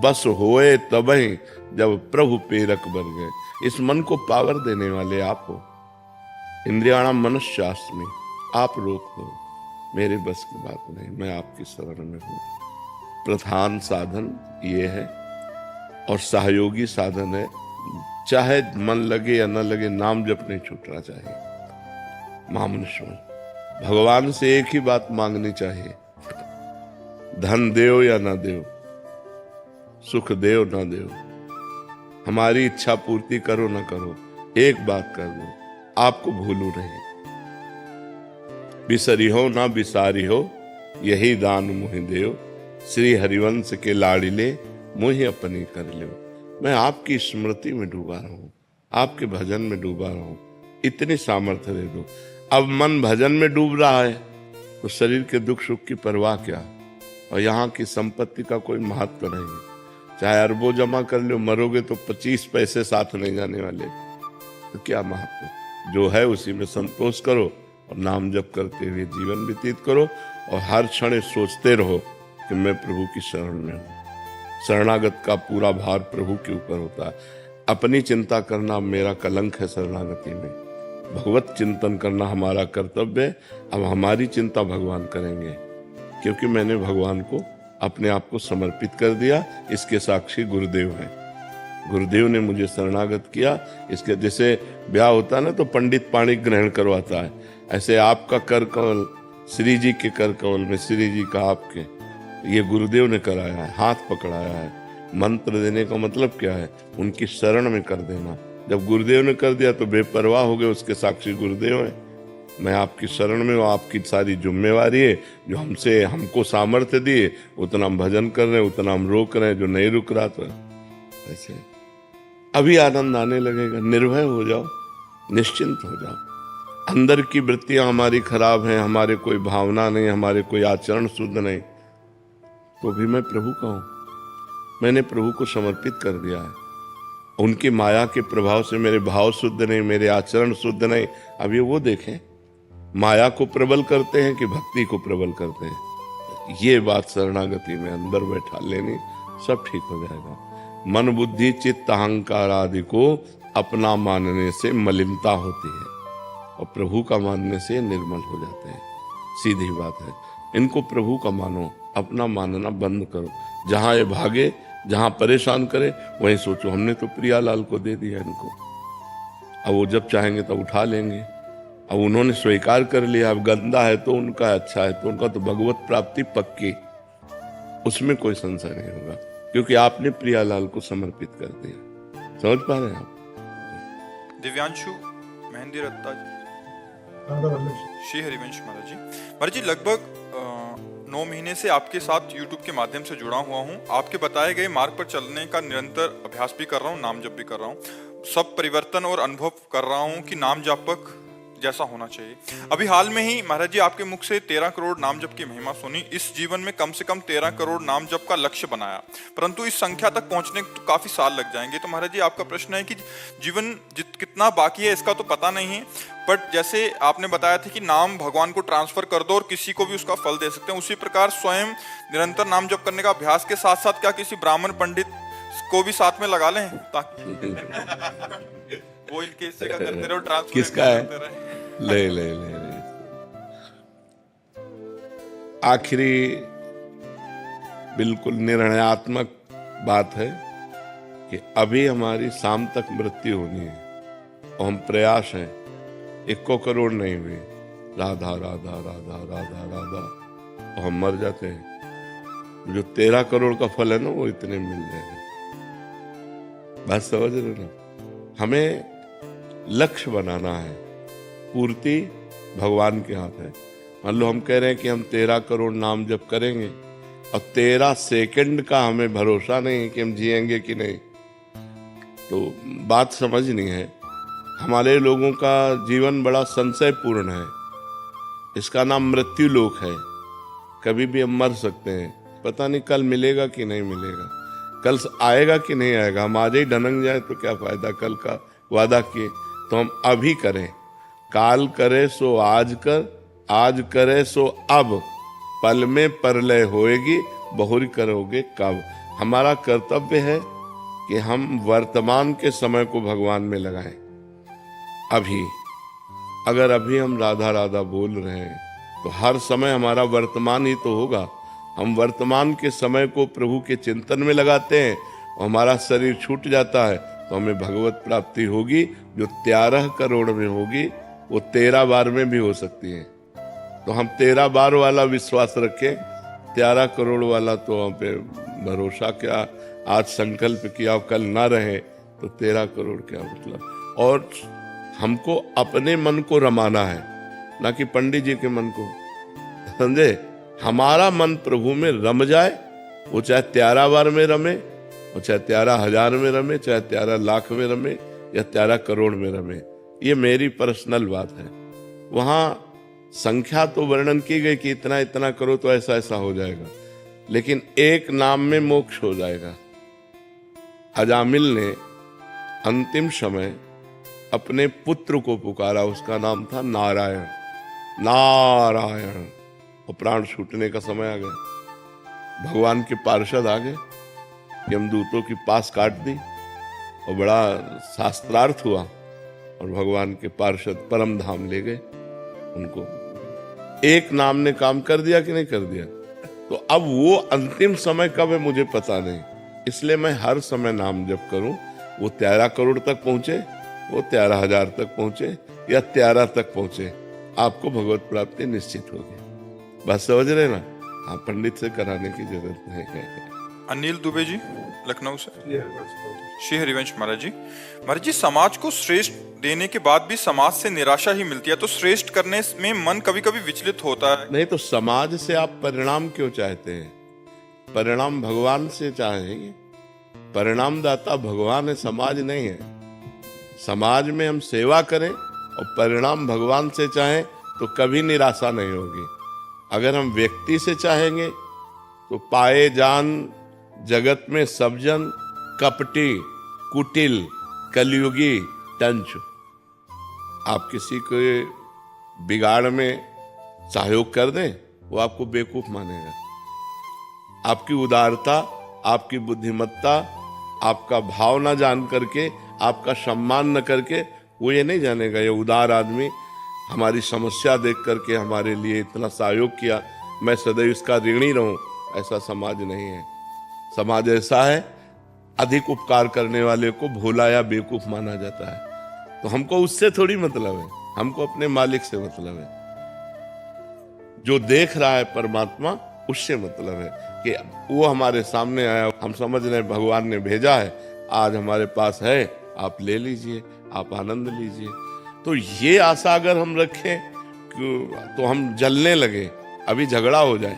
S3: बस होए तबहि जब प्रभु प्रेरक बन गए। इस मन को पावर देने वाले आप हो। इंद्रियाणाम मनश्चास्मि, आप रोक दो, मेरे बस की बात नहीं, मैं आपकी शरण में हूँ। प्रधान साधन ये है, और सहयोगी साधन है, चाहे मन लगे या न लगे, नाम जप नहीं छूटना चाहिए। महामनुष्य भगवान से एक ही बात मांगनी चाहिए, धन देव या ना देव, सुख देव ना देव, हमारी इच्छा पूर्ति करो ना करो, एक बात कर दो, आपको भूलू नहीं। बिसरिहो ना बिसारिहो, यही दान मुहि देव। श्री हरिवंश के लाड़िले, मुहि अपनी कर लो। मैं आपकी स्मृति में डूबा रहूं, आपके भजन में डूबा रहूं, इतनी सामर्थ्य दे दो। अब मन भजन में डूब रहा है तो शरीर के दुख सुख की परवाह क्या, और यहाँ की संपत्ति का कोई महत्व नहीं है। चाहे अरबों जमा कर लो, मरोगे तो 25 पैसे साथ नहीं जाने वाले, तो क्या महत्व। जो है उसी में संतोष करो और नाम जप करते हुए जीवन व्यतीत करो, और हर क्षण सोचते रहो कि मैं प्रभु की शरण में हूँ। शरणागत का पूरा भार प्रभु के ऊपर होता है। अपनी चिंता करना मेरा कलंक है शरणागति में, भगवत चिंतन करना हमारा कर्तव्य है। अब हमारी चिंता भगवान करेंगे, क्योंकि मैंने भगवान को अपने आप को समर्पित कर दिया। इसके साक्षी गुरुदेव हैं। गुरुदेव ने मुझे शरणागत किया। इसके जैसे ब्याह होता है ना तो पंडित पाणी ग्रहण करवाता है, ऐसे आपका कर कमल, श्री जी के कर कमल में श्री जी का आपके, ये गुरुदेव ने कराया है, हाथ पकड़ाया है। मंत्र देने का मतलब क्या है, उनकी शरण में कर देना। जब गुरुदेव ने कर दिया तो बेपरवाह हो गए, उसके साक्षी गुरुदेव हैं। मैं आपकी शरण में हूँ, आपकी सारी जिम्मेवारी है। जो हमको सामर्थ्य दिए उतना हम भजन कर रहे हैं, उतना हम रोक रहे हैं। जो नहीं रुक रहा था ऐसे अभी आनंद आने लगेगा। निर्भय हो जाओ, निश्चिंत हो जाओ। अंदर की वृत्तियां हमारी खराब हैं, हमारे कोई भावना नहीं, हमारे कोई आचरण शुद्ध नहीं, तो भी मैं प्रभु का हूं। मैंने प्रभु को समर्पित कर दिया है। उनकी माया के प्रभाव से मेरे भाव शुद्ध नहीं, मेरे आचरण शुद्ध नहीं। अब ये वो देखें, माया को प्रबल करते हैं कि भक्ति को प्रबल करते हैं। ये बात शरणागति में अंदर बैठा लेनी, सब ठीक हो जाएगा। मन बुद्धि चित्त अहंकार आदि को अपना मानने से मलिनता होती है, और प्रभु का मानने से निर्मल हो जाते हैं। सीधी बात है। इनको प्रभु का मानो, अपना मानना बंद करो। जहां ये भागे, जहां परेशान करे, वहीं सोचो हमने तो प्रियालाल को दे दिया इनको, अब वो जब चाहेंगे तब उठा लेंगे। अब उन्होंने स्वीकार कर लिया, अब गंदा है तो उनका, अच्छा है तो उनका, तो भगवत प्राप्ति पक्की, उसमें कोई संशय नहीं होगा, क्योंकि आपने प्रियालाल को समर्पित कर दिया। समझ पा रहे हैं आप?
S1: दिव्यांशु मेहंदी रत्ता जी, श्री हरिवंश महाराज जी, लगभग 9 महीने से आपके साथ YouTube के माध्यम से जुड़ा हुआ हूँ। आपके बताए गए मार्ग पर चलने का निरंतर अभ्यास भी कर रहा हूँ, नाम जप भी कर रहा हूँ। सब परिवर्तन और अनुभव कर रहा हूँ कि नाम जापक जैसा होना चाहिए। अभी हाल में ही महाराज जी आपके मुख से 13 करोड़ नाम जप की महिमा सुनी। इस जीवन में कम से कम 13 करोड़ नाम जप का लक्ष्य बनाया, परंतु इस संख्या तक पहुंचने को काफी साल लग जाएंगे। तो महाराज जी आपका प्रश्न है कि जीवन कितना बाकी है इसका तो पता नहीं है, बट जैसे आपने बताया था कि नाम भगवान को ट्रांसफर कर दो और किसी को भी उसका फल दे सकते हैं, उसी प्रकार स्वयं निरंतर नाम जप करने का अभ्यास के साथ साथ क्या किसी ब्राह्मण पंडित को भी साथ में लगा लें, ताकि वो इनके हिस्से का करते रहो, ट्रांसफर
S3: किसका है? ले आखिरी बिल्कुल निर्णयात्मक बात है कि अभी हमारी शाम तक मृत्यु होनी है, और हम प्रयास हैं 1 करोड़ नहीं हुए, राधा राधा राधा राधा राधा, और हम मर जाते हैं। जो 13 करोड़ का फल है ना, वो इतने मिल जाएगा। बात समझ रहे ना? हमें लक्ष्य बनाना है, पूर्ति भगवान के हाथ है। मान लो हम कह रहे हैं कि हम 13 करोड़ नाम जप करेंगे, और 13 सेकंड का हमें भरोसा नहीं है कि हम जिएंगे कि नहीं, तो बात समझनी है। हमारे लोगों का जीवन बड़ा संशयपूर्ण है, इसका नाम मृत्यु लोक है। कभी भी हम मर सकते हैं, पता नहीं कल मिलेगा कि नहीं मिलेगा, कल आएगा कि नहीं आएगा। हम आज ही ढनक जाए तो क्या फायदा, कल का वादा किए। तो हम अभी करें, काल करे सो आज कर, आज करे सो अब, पल में परलय होएगी, बहुरी करोगे कब। हमारा कर्तव्य है कि हम वर्तमान के समय को भगवान में लगाएं। अभी अगर अभी हम राधा राधा बोल रहे हैं तो हर समय हमारा वर्तमान ही तो होगा। हम वर्तमान के समय को प्रभु के चिंतन में लगाते हैं और हमारा शरीर छूट जाता है, तो हमें भगवत प्राप्ति होगी। जो 13 करोड़ में होगी वो 13 बार में भी हो सकती है। तो हम 13 बार वाला विश्वास रखें, 13 करोड़ वाला तो हम पे भरोसा क्या। आज संकल्प किया कल ना रहे तो 13 करोड़ क्या मतलब। और हमको अपने मन को रमाना है, ना कि पंडित जी के मन को। समझे? हमारा मन प्रभु में रम जाए, वो चाहे 13 बार में रमे, वो चाहे 13,000 में रमे, चाहे 13 लाख में रमे, या 13 करोड़ में रमे। ये मेरी पर्सनल बात है। वहां संख्या तो वर्णन की गई कि इतना इतना करो तो ऐसा ऐसा हो जाएगा, लेकिन एक नाम में मोक्ष हो जाएगा। अजामिल ने अंतिम समय अपने पुत्र को पुकारा, उसका नाम था नारायण। नारायण, और प्राण छूटने का समय आ गया। भगवान के पार्षद आ गए, यमदूतों की पास काट दी, और बड़ा शास्त्रार्थ हुआ, और भगवान के पार्षद परम धाम ले गए उनको। एक नाम ने काम कर दिया कि नहीं कर दिया? तो अब वो अंतिम समय कब है मुझे पता नहीं, इसलिए मैं हर समय नाम जप करूं। वो 13 करोड़ तक पहुंचे, वो 13,000 तक पहुंचे, या 13 तक पहुंचे, आपको भगवत प्राप्ति निश्चित होगी। बस समझ रहे ना? हाँ, पंडित से कराने की जरूरत नहीं है।
S1: अनिल दुबे जी, लखनऊ से। श्री हरिवंश महाराज जी, समाज को श्रेष्ठ देने के बाद भी समाज से निराशा ही मिलती है, तो श्रेष्ठ करने में मन कभी कभी विचलित होता है।
S3: नहीं तो समाज से आप परिणाम क्यों चाहते हैं? परिणाम भगवान से चाहेंगे। परिणाम दाता भगवान है, समाज नहीं है। समाज में हम सेवा करें और परिणाम भगवान से चाहें तो कभी निराशा नहीं होगी। अगर हम व्यक्ति से चाहेंगे तो पाए जान जगत में सब जन कपटी, कुटिल, कलयुगी, टंच। आप किसी के बिगाड़ में सहयोग कर दें, वो आपको बेवकूफ मानेगा। आपकी उदारता, आपकी बुद्धिमत्ता, आपका भाव ना जान करके, आपका सम्मान न करके, वो ये नहीं जानेगा ये उदार आदमी हमारी समस्या देख करके हमारे लिए इतना सहयोग किया, मैं सदैव इसका ऋणी रहूं। ऐसा समाज नहीं है। समाज ऐसा है, अधिक उपकार करने वाले को भोला या बेवकूफ माना जाता है। तो हमको उससे थोड़ी मतलब है, हमको अपने मालिक से मतलब है। जो देख रहा है परमात्मा, उससे मतलब है कि वो हमारे सामने आया, हम समझ रहे हैं भगवान ने भेजा है, आज हमारे पास है, आप ले लीजिए, आप आनंद लीजिए। तो ये आशा अगर हम रखें तो हम जलने लगे, अभी झगड़ा हो जाए,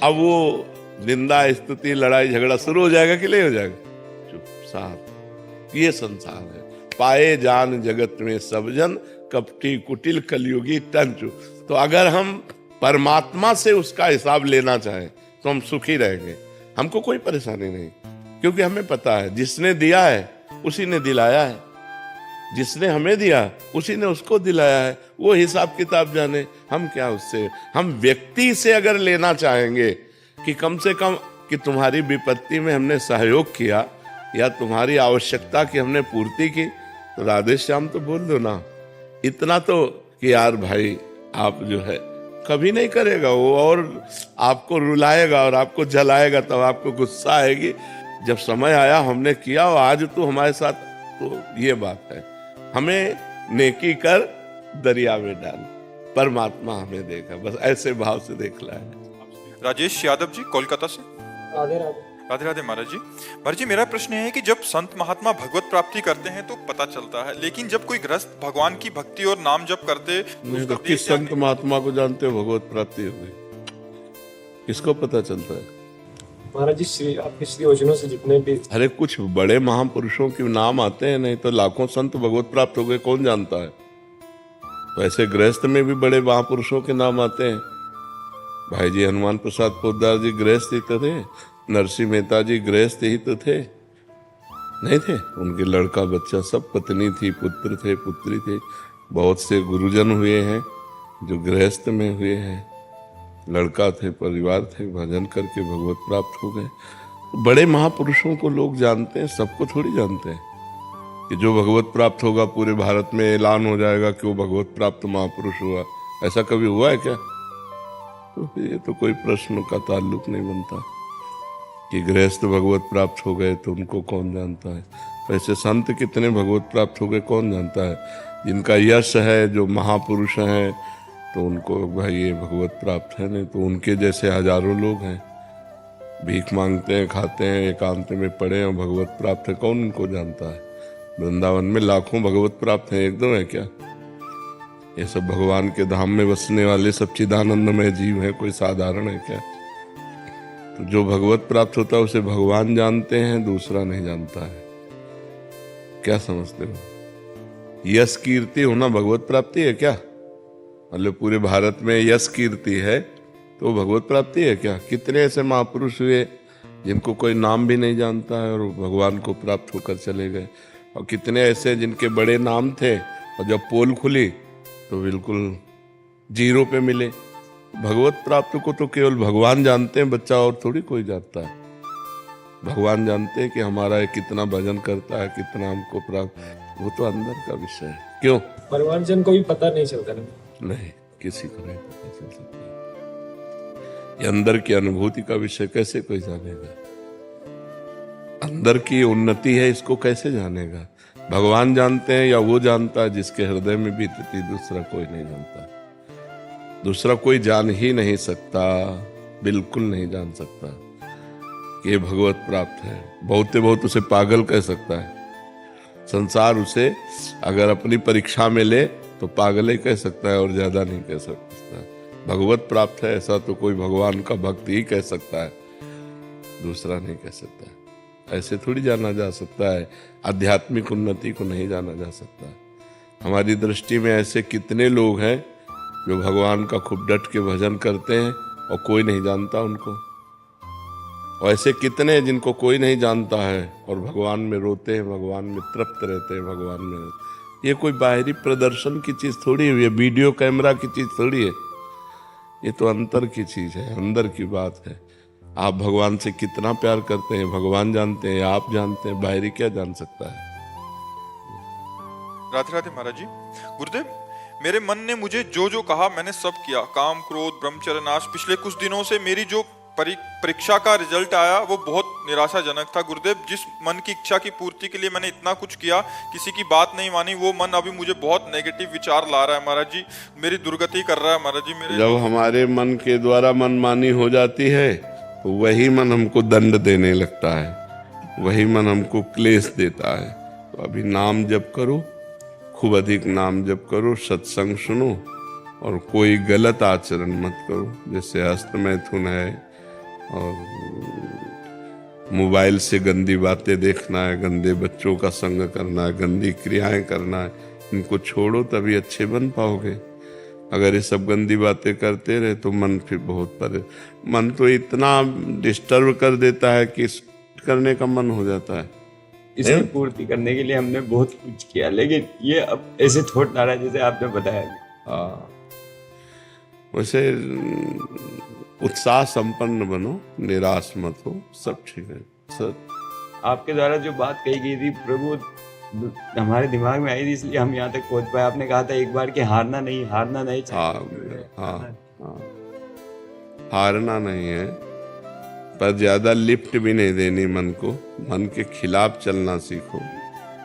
S3: अब वो निंदा स्तुति लड़ाई झगड़ा शुरू हो जाएगा कि नहीं हो जाएगा? चुपचाप। ये संसार है। पाए जान जगत में सब जन कपटी, कुटिल, कलयुगी, टंचु। तो अगर हम परमात्मा से उसका हिसाब लेना चाहें तो हम सुखी रहेंगे, हमको कोई परेशानी नहीं, क्योंकि हमें पता है जिसने दिया है उसी ने दिलाया है, जिसने हमें दिया उसी ने उसको दिलाया है। वो हिसाब किताब जाने, हम क्या उससे। हम व्यक्ति से अगर लेना चाहेंगे कि कम से कम कि तुम्हारी विपत्ति में हमने सहयोग किया या तुम्हारी आवश्यकता की हमने पूर्ति की, तो राधे श्याम तो बोल दो ना। इतना तो कि यार भाई आप जो है, कभी नहीं करेगा वो, और आपको रुलाएगा और आपको जलाएगा, तब आपको गुस्सा आएगी। जब समय आया हमने किया, और आज तो हमारे साथ, तो ये बात है। हमें नेकी कर दरिया में डाल, परमात्मा हमें देगा, बस ऐसे भाव से देखना है।
S1: राजेश यादव जी, कोलकाता से।
S5: राधे राधे।
S1: राधे राधे महाराज जी। महाराज जी, मेरा प्रश्न है कि जब संत महात्मा भगवत प्राप्ति करते हैं तो पता चलता है, लेकिन जब कोई गृहस्थ भगवान की भक्ति और नाम जप करते,
S3: नहीं तो किस संत महात्मा को जानते हो भगवत प्राप्ति हो गई? किसको पता चलता है?
S5: महाराज जी, आपके श्री वचनों से जितने भी,
S3: अरे कुछ बड़े महापुरुषों के नाम आते हैं, नहीं तो लाखों संत भगवत प्राप्त हो गए, कौन जानता है? वैसे गृहस्थ में भी बड़े महापुरुषों के नाम आते हैं। भाई जी हनुमान प्रसाद पोद्दार जी गृहस्थ ही तो थे, नरसिंह मेहता जी गृहस्थ ही तो थे, नहीं थे? उनके लड़का बच्चा सब, पत्नी थी, पुत्र थे, पुत्री थे। बहुत से गुरुजन हुए हैं जो गृहस्थ में हुए हैं, लड़का थे, परिवार थे, भजन करके भगवत प्राप्त हो गए। तो बड़े महापुरुषों को लोग जानते हैं, सबको थोड़ी जानते हैं कि जो भगवत प्राप्त होगा पूरे भारत में ऐलान हो जाएगा कि वो भगवत प्राप्त महापुरुष हुआ। ऐसा कभी हुआ है क्या? तो ये तो कोई प्रश्न का ताल्लुक नहीं बनता कि गृहस्थ भगवत प्राप्त हो गए तो उनको कौन जानता है। वैसे संत कितने भगवत प्राप्त हो गए कौन जानता है? जिनका यश है, जो महापुरुष हैं, तो उनको भाई ये भगवत प्राप्त है, नहीं तो उनके जैसे हजारों लोग हैं, भीख मांगते हैं, खाते हैं, एकांत में पड़े हैं, भगवत प्राप्त है, कौन उनको जानता है? वृंदावन में लाखों भगवत प्राप्त हैं, एक दो है क्या? ये सब भगवान के धाम में बसने वाले सच्चिदानंदमय जीव हैं, कोई साधारण है क्या? तो जो भगवत प्राप्त होता है उसे भगवान जानते हैं, दूसरा नहीं जानता है। क्या समझते हो? यश कीर्ति होना भगवत प्राप्ति है क्या? मतलब पूरे भारत में यश कीर्ति है तो भगवत प्राप्ति है क्या? कितने ऐसे महापुरुष हुए जिनको कोई नाम भी नहीं जानता है और भगवान को प्राप्त होकर चले गए, और कितने ऐसे जिनके बड़े नाम थे और जब पोल खुली तो बिल्कुल जीरो पे मिले। भगवत प्राप्त को तो केवल भगवान जानते हैं, बच्चा और थोड़ी कोई जानता है। भगवान जानते हैं कि हमारा ये कितना भजन करता है, कितना हमको प्राप्त, वो तो अंदर का विषय है। क्यों?
S5: परिवार जन को भी पता नहीं चलता ना।
S3: नहीं, किसी को नहीं पता चल सकता। ये अंदर की अनुभूति का विषय कैसे कोई जानेगा? अंदर की उन्नति है, इसको कैसे जानेगा? भगवान जानते हैं या वो जानता है जिसके हृदय में बीतती, दूसरा कोई नहीं जानता। दूसरा कोई जान ही नहीं सकता, बिल्कुल नहीं जान सकता कि ये भगवत प्राप्त है। बहुत उसे पागल कह सकता है। संसार उसे अगर अपनी परीक्षा में ले तो पागल ही कह सकता है और ज्यादा नहीं कह सकता। भगवत प्राप्त है ऐसा तो कोई भगवान का भक्त ही कह सकता है, दूसरा नहीं कह सकता। ऐसे थोड़ी जाना जा सकता है, आध्यात्मिक उन्नति को नहीं जाना जा सकता। हमारी दृष्टि में ऐसे कितने लोग हैं जो भगवान का खूब डट के भजन करते हैं और कोई नहीं जानता उनको, और ऐसे कितने जिनको कोई नहीं जानता है और भगवान में रोते हैं, भगवान में तृप्त रहते हैं, भगवान में। ये कोई बाहरी प्रदर्शन की चीज थोड़ी है, ये वीडियो कैमरा की चीज थोड़ी है, ये तो अंतर की चीज है, अंदर की बात है। आप भगवान से कितना प्यार करते हैं भगवान जानते हैं, आप जानते हैं, बाहरी क्या जान सकता है।
S1: राधे राधे महाराज जी। गुरुदेव, मेरे मन ने मुझे जो जो कहा मैंने सब किया। काम, क्रोध, ब्रह्मचर्य नाश। पिछले कुछ दिनों से मेरी जो परीक्षा का रिजल्ट आया वो बहुत निराशाजनक था। गुरुदेव, जिस मन की इच्छा की पूर्ति के लिए मैंने इतना कुछ किया, किसी की बात नहीं मानी, वो मन अभी मुझे बहुत नेगेटिव विचार ला रहा है महाराज जी, मेरी दुर्गति कर रहा है महाराज जी। मेरे
S3: जब हमारे मन के द्वारा मनमानी हो जाती है तो वही मन हमको दंड देने लगता है, वही मन हमको क्लेश देता है। तो अभी नाम जप करो, खूब अधिक नाम जप करो, सत्संग सुनो और कोई गलत आचरण मत करो। जैसे हस्त मैथुन है और मोबाइल से गंदी बातें देखना है, गंदे बच्चों का संग करना है, गंदी क्रियाएं करना है, इनको छोड़ो तभी अच्छे बन पाओगे। अगर ये सब गंदी बातें करते रहे तो मन फिर मन तो इतना डिस्टर्ब कर देता है कि करने का मन हो जाता है।
S6: इसकी पूर्ति करने के लिए हमने बहुत कुछ किया, लेकिन ये अब ऐसे थोट आ रहा है जैसे आपने बताया।
S3: हाँ, वैसे उत्साह संपन्न बनो, निराश मत हो, सब ठीक है। सब
S6: आपके द्वारा जो बात कही गई थी प्रभु हमारे दिमाग में आई थी, इसलिए हम यहाँ तक पहुँच पाए। आपने कहा था एक बार कि हारना नहीं चाहिए।
S3: हाँ, हारना नहीं है, पर ज्यादा लिफ्ट भी नहीं देनी मन को। मन के खिलाफ चलना सीखो।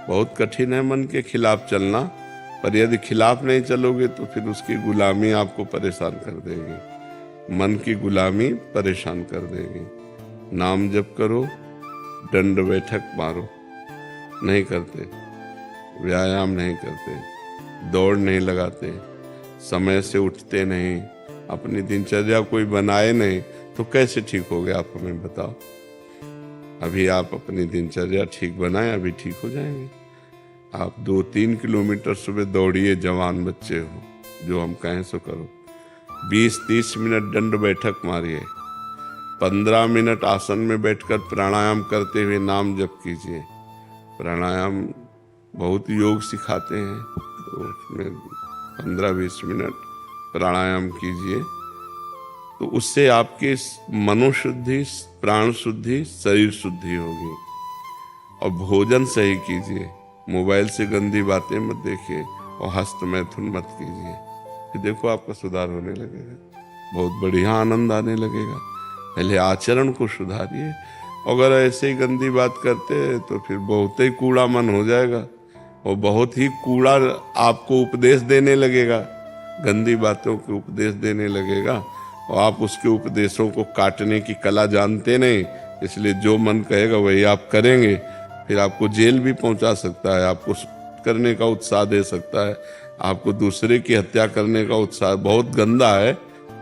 S3: बहुत कठिन है मन के खिलाफ चलना, पर यदि खिलाफ नहीं चलोगे तो फिर उसकी गुलामी आपको परेशान कर देगी। मन की गुलामी परेशान कर देगी। नाम जप करो, दंड बैठक मारो, नहीं करते, व्यायाम नहीं करते, दौड़ नहीं लगाते, समय से उठते नहीं, अपनी दिनचर्या कोई बनाए नहीं, तो कैसे ठीक हो गए आप हमें बताओ। अभी आप अपनी दिनचर्या ठीक बनाएं, अभी ठीक हो जाएंगे। आप 2-3 किलोमीटर सुबह दौड़िए, जवान बच्चे हो, जो हम कहें सो करो। 20-30 मिनट दंड बैठक मारिए, 15 मिनट आसन में बैठकर प्राणायाम करते हुए नाम जप कीजिए। प्राणायाम बहुत योग सिखाते हैं, तो उसमें 15-20 मिनट प्राणायाम कीजिए, तो उससे आपकी मनोशुद्धि, प्राण शुद्धि, शरीर शुद्धि होगी। और भोजन सही कीजिए, मोबाइल से गंदी बातें मत देखिए और हस्त मैथुन मत कीजिए, फिर देखो आपका सुधार होने लगेगा, बहुत बढ़िया आनंद आने लगेगा। पहले आचरण को सुधारिए। अगर ऐसे ही गंदी बात करते हैं तो फिर बहुत ही कूड़ा मन हो जाएगा और बहुत ही कूड़ा आपको उपदेश देने लगेगा, गंदी बातों के उपदेश देने लगेगा, और आप उसके उपदेशों को काटने की कला जानते नहीं, इसलिए जो मन कहेगा वही आप करेंगे। फिर आपको जेल भी पहुंचा सकता है, आपको करने का उत्साह दे सकता है, आपको दूसरे की हत्या करने का उत्साह बहुत गंदा है,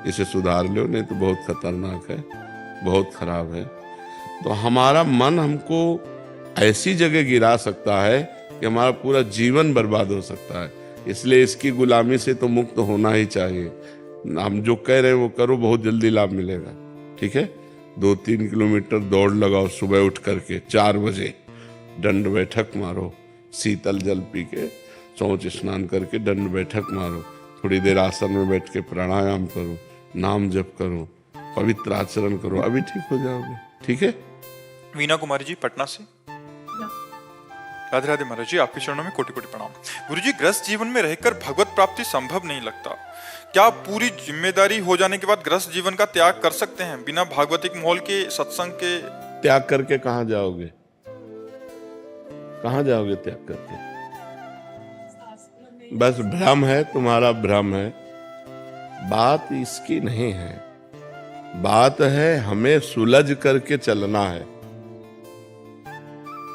S3: इसे सुधार लो, नहीं तो बहुत खतरनाक है, बहुत खराब है। तो हमारा मन हमको ऐसी जगह गिरा सकता है कि हमारा पूरा जीवन बर्बाद हो सकता है। इसलिए इसकी गुलामी से तो मुक्त होना ही चाहिए। हम जो कह रहे हैं वो करो, बहुत जल्दी लाभ मिलेगा। ठीक है, 2-3 किलोमीटर दौड़ लगाओ सुबह उठ करके 4 बजे, दंड बैठक मारो, शीतल जल पी के शौच स्नान करके दंड बैठक मारो, थोड़ी देर आसन में बैठ के प्राणायाम करो, नाम जप करो, पवित्र आचरण करो, अभी ठीक हो जाओगे। ठीक है।
S1: वीना कुमारी जी पटना से। राधे राधे महाराज जी, आपके चरणों में कोटि कोटि प्रणाम। गुरु जी, गृहस्थ जीवन में रहकर भगवत प्राप्ति संभव नहीं लगता। क्या पूरी जिम्मेदारी हो जाने के बाद गृहस्थ जीवन का त्याग कर सकते हैं बिना भागवतिक माहौल के, सत्संग के?
S3: त्याग करके कहाँ जाओगे? कहाँ जाओगे त्याग करके? बस भ्रम है, तुम्हारा भ्रम है। बात इसकी नहीं है, बात है हमें सुलझ करके चलना है।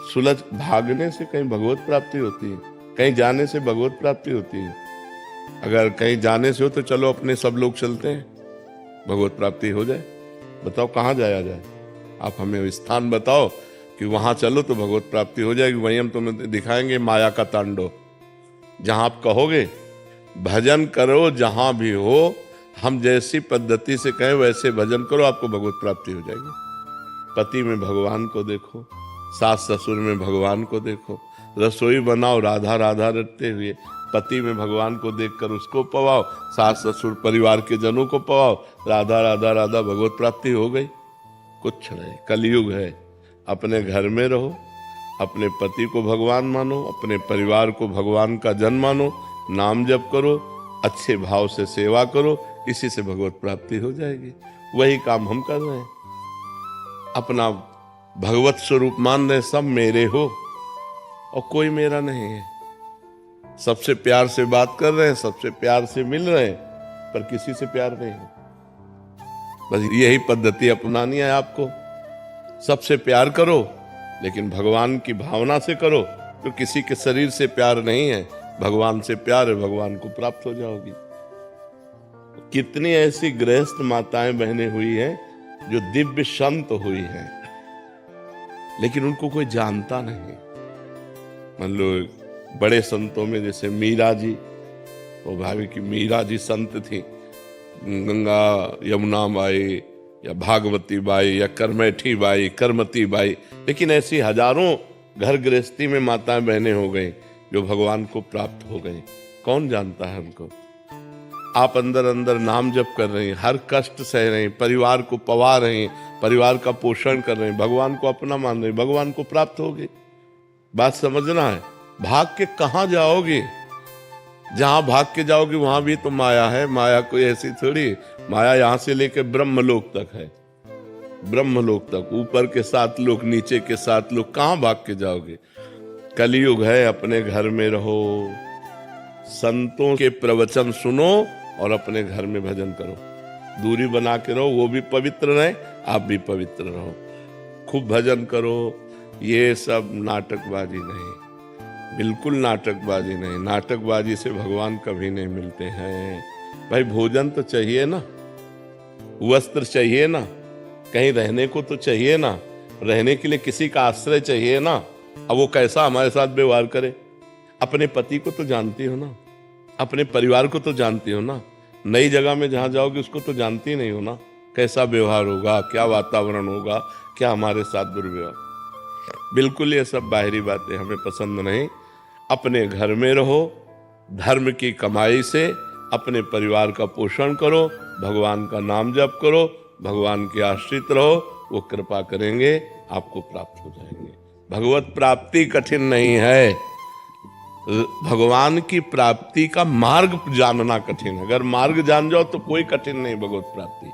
S3: सुलझ भागने से कहीं भगवत प्राप्ति होती है? कहीं जाने से भगवत प्राप्ति होती है? अगर कहीं जाने से हो तो चलो अपने सब लोग चलते हैं, भगवत प्राप्ति हो जाए। बताओ कहाँ जाया जाए? आप हमें स्थान बताओ कि वहां चलो तो भगवत प्राप्ति हो जाएगी। वहीं हम तुम्हें दिखाएंगे माया का तांडव। जहां आप कहोगे भजन करो, जहां भी हो, हम जैसी पद्धति से कहें वैसे भजन करो, आपको भगवत प्राप्ति हो जाएगी। पति में भगवान को देखो, सास ससुर में भगवान को देखो, रसोई बनाओ राधा राधा रटते हुए, पति में भगवान को देखकर उसको पवाओ, सास ससुर परिवार के जनों को पवाओ, राधा राधा राधा, भगवत प्राप्ति हो गई। कुछ नहीं, कलयुग है। अपने घर में रहो, अपने पति को भगवान मानो, अपने परिवार को भगवान का जन मानो, नाम जप करो, अच्छे भाव से सेवा करो, इसी से भगवत प्राप्ति हो जाएगी। वही काम हम कर रहे हैं। अपना भगवत स्वरूप मान रहे, सब मेरे हो और कोई मेरा नहीं है। सबसे प्यार से बात कर रहे हैं, सबसे प्यार से मिल रहे हैं, पर किसी से प्यार नहीं है। बस यही पद्धति अपनानी है आपको। सबसे प्यार करो, लेकिन भगवान की भावना से करो। तो किसी के शरीर से प्यार नहीं है, भगवान से प्यार है, भगवान को प्राप्त हो जाओगी। कितनी ऐसी गृहस्थ माताएं बहनें हुई हैं जो दिव्य संत हुई हैं, लेकिन उनको कोई जानता नहीं। मान लो बड़े संतों में जैसे मीरा जी, वो भावी की मीरा जी संत थी, गंगा यमुना बाई या भागवती बाई या करमैठी बाई, करमती बाई, लेकिन ऐसी हजारों घर गृहस्थी में माताएं बहनें हो गई जो भगवान को प्राप्त हो गई। कौन जानता है उनको? आप अंदर अंदर नाम जप कर रहे हैं, हर कष्ट सह रहे हैं, परिवार को पवा रहे हैं, परिवार का पोषण कर रहे हैं, भगवान को अपना मान रहे हैं, भगवान को प्राप्त होगे। बात समझना है। भाग के कहाँ जाओगे? जहां भाग के जाओगे वहां भी तो माया है। माया कोई ऐसी थोड़ी, माया यहां से लेकर ब्रह्मलोक तक है, ब्रह्मलोक तक, ऊपर के 7 लोक, नीचे के 7 लोक, कहां भाग के जाओगे? कलयुग है, अपने घर में रहो, संतों के प्रवचन सुनो और अपने घर में भजन करो। दूरी बना के रहो, वो भी पवित्र रहे, आप भी पवित्र रहो। खूब भजन करो। ये सब नाटकबाजी नहीं, बिल्कुल नाटकबाजी नहीं। नाटकबाजी से भगवान कभी नहीं मिलते हैं। भाई भोजन तो चाहिए ना, वस्त्र चाहिए ना, कहीं रहने को तो चाहिए ना, रहने के लिए किसी का आश्रय चाहिए ना। अब वो कैसा हमारे साथ व्यवहार करे? अपने पति को तो जानती हो ना, अपने परिवार को तो जानती हो ना, नई जगह में जहां जाओगे उसको तो जानती नहीं हो ना, कैसा व्यवहार होगा, क्या वातावरण होगा, क्या हमारे साथ दुर्व्यवहार। बिल्कुल ये सब बाहरी बातें हमें पसंद नहीं। अपने घर में रहो, धर्म की कमाई से अपने परिवार का पोषण करो, भगवान का नाम जप करो, भगवान के आश्रित रहो, वो कृपा करेंगे, आपको प्राप्त हो जाएंगे। भगवत प्राप्ति कठिन नहीं है, भगवान की प्राप्ति का मार्ग जानना कठिन है। अगर मार्ग जान जाओ तो कोई कठिन नहीं भगवत प्राप्ति।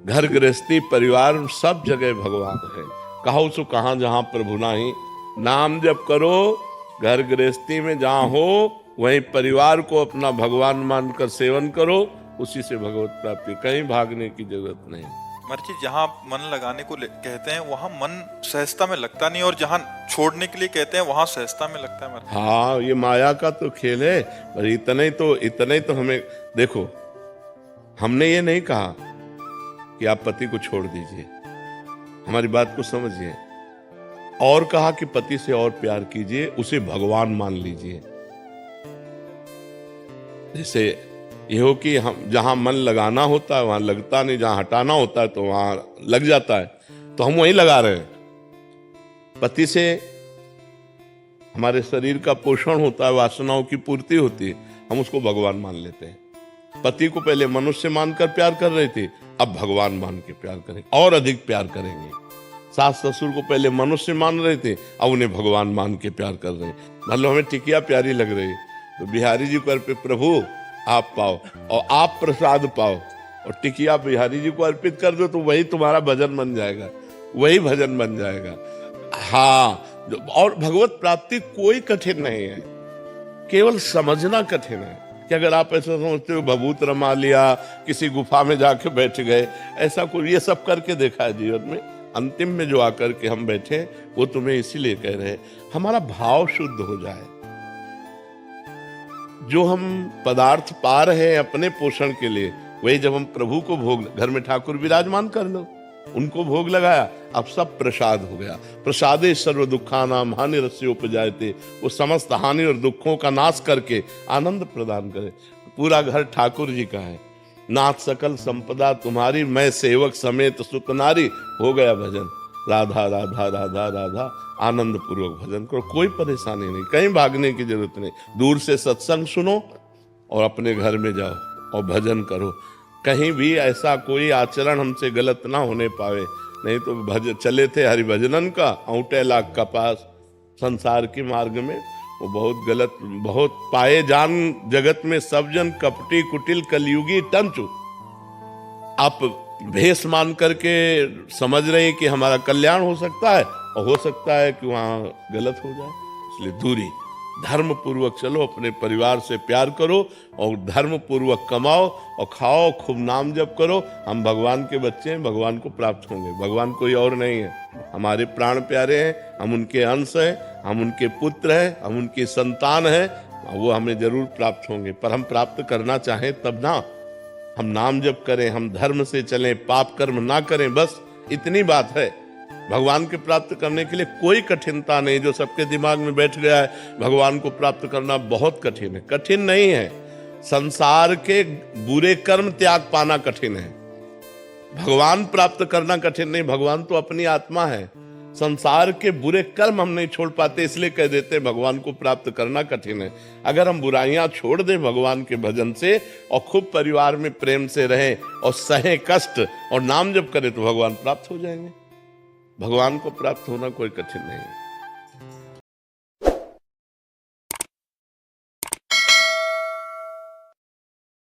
S3: घर गृहस्थी परिवार सब जगह भगवान है। कहो सो कहाँ जहां प्रभु नाही, नाम जप करो, घर गृहस्थी में जहां हो वहीं परिवार को अपना भगवान मानकर सेवन करो, उसी से भगवत प्राप्ति। कहीं भागने की जरूरत नहीं,
S1: महाराज जी जहाँ आप मन लगाने को कहते हैं वहां मन सहजता में लगता नहीं, और जहाँ छोड़ने के लिए कहते हैं वहां सहजता में लगता है महाराज।
S3: हाँ, ये माया का तो खेल है। पर इतना ही तो हमें देखो, हमने ये नहीं कहा कि आप पति को छोड़ दीजिए, हमारी बात को समझिए, और कहा कि पति से और प्यार कीजिए, उसे भगवान मान लीजिए। जैसे ये हो कि हम जहां मन लगाना होता है वहां लगता नहीं, जहां हटाना होता है तो वहां लग जाता है, तो हम वहीं लगा रहे हैं। पति से हमारे शरीर का पोषण होता है, वासनाओं की पूर्ति होती है, हम उसको भगवान मान लेते हैं। पति को पहले मनुष्य मानकर प्यार कर रहे थे, अब भगवान मान के प्यार करेंगे, और अधिक प्यार करेंगे। सास ससुर को पहले मनुष्य मान रहे थे, अब उन्हें भगवान मान के प्यार कर रहे हैं। मतलब हमें टिकिया प्यारी लग रही है तो बिहारी जी को अर्पित, प्रभु आप पाओ और आप प्रसाद पाओ, और टिकिया बिहारी जी को अर्पित कर दो तो वही तुम्हारा भजन बन जाएगा, वही भजन बन जाएगा। हाँ, और भगवत प्राप्ति कोई कठिन नहीं है, केवल समझना कठिन है। कि अगर आप ऐसा समझते हो भभूत रमा लिया, किसी गुफा में जाके बैठ गए, ऐसा कोई, ये सब करके देखा है जीवन में। अंतिम में जो आकर के हम बैठे वो तुम्हें इसीलिए कह रहे हैं, हमारा भाव शुद्ध हो जाए। जो हम पदार्थ पा रहे हैं अपने पोषण के लिए, वही जब हम प्रभु को भोग, घर में ठाकुर विराजमान कर लो, उनको भोग लगाया, अब सब प्रसाद हो गया। प्रसादे सर्व दुखानाम हानि रस्योपजायते, वो समस्त हानि और दुखों का नाश करके आनंद प्रदान करे। पूरा घर ठाकुर जी का है। नाथ सकल संपदा तुम्हारी, मैं सेवक समेत सुत नारी, हो गया भजन। राधा राधा राधा राधा, आनंद पूर्वक भजन करो, कोई परेशानी नहीं, कहीं भागने की जरूरत नहीं। दूर से सत्संग सुनो और अपने घर में जाओ और भजन करो। कहीं भी ऐसा कोई आचरण हमसे गलत ना होने पावे, नहीं तो भजन चले थे हरिभजनन का औंटे लाख का पास, संसार के मार्ग में वो बहुत गलत, बहुत पाए जान जगत में सब जन कपटी कुटिल कलयुगी टंचु। आप भेष मान करके समझ रहे हैं कि हमारा कल्याण हो सकता है, और हो सकता है कि वहां गलत हो जाए, इसलिए दूरी। धर्म पूर्वक चलो, अपने परिवार से प्यार करो और धर्म पूर्वक कमाओ और खाओ, खूब नाम जप करो। हम भगवान के बच्चे हैं, भगवान को प्राप्त होंगे। भगवान कोई और नहीं है, हमारे प्राण प्यारे हैं, हम उनके अंश हैं, हम उनके पुत्र हैं, हम उनकी संतान हैं, वो हमें जरूर प्राप्त होंगे। पर हम प्राप्त करना चाहें तब ना, हम नाम जप करें, हम धर्म से चलें, पाप कर्म ना करें, बस इतनी बात है। भगवान के प्राप्त करने के लिए कोई कठिनता नहीं। जो सबके दिमाग में बैठ गया है भगवान को प्राप्त करना बहुत कठिन है, कठिन नहीं है। संसार के बुरे कर्म त्याग पाना कठिन है, भगवान प्राप्त करना कठिन नहीं। भगवान तो अपनी आत्मा है, संसार के बुरे कर्म हम नहीं छोड़ पाते, इसलिए कह देते भगवान को प्राप्त करना कठिन है। अगर हम बुराइयां छोड़ दें भगवान के भजन से और खूब परिवार में प्रेम से रहें और सहे कष्ट और नाम जप करें तो भगवान प्राप्त हो जाएंगे। भगवान को प्राप्त होना कोई कठिन नहीं है।